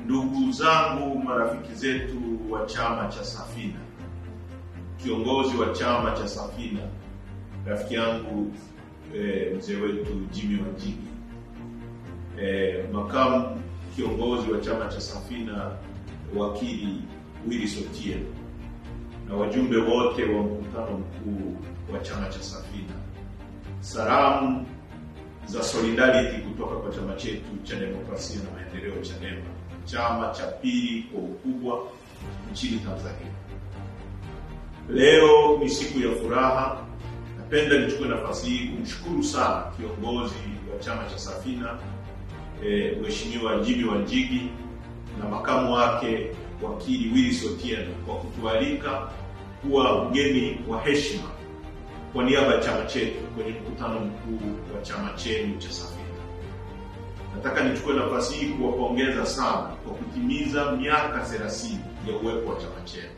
Ndugu zangu, marafiki zetu wa chama cha Safina, kiongozi wa chama cha Safina, rafiki yangu mzee wetu Jimmy Wanjigi, makamu kiongozi wa chama cha Safina, wakili Willis Otieno, na wajumbe wote wa mkutano mkuu wa chama cha Safina. Salamu za solidarity kutoka kwa chama chetu cha Demokrasia na Maendeleo, Chadema, chama cha pili kwa ukubwa nchini Tanzania. Leo ni siku ya furaha. Napenda nichukue nafasi hii kumshukuru sana kiongozi wa chama cha Safina, Mheshimiwa Jimmy Wanjigi, na makamu wake wakili Willis Otieno kwa kutualika kuwa mgeni wa heshima kwa niaba ya chama chetu kwenye mkutano mkuu wa chama chenu cha Safina. Nataka nichukue nafasi hii kuwapongeza sana kwa kutimiza miaka 30 ya uwepo wa chama chenu.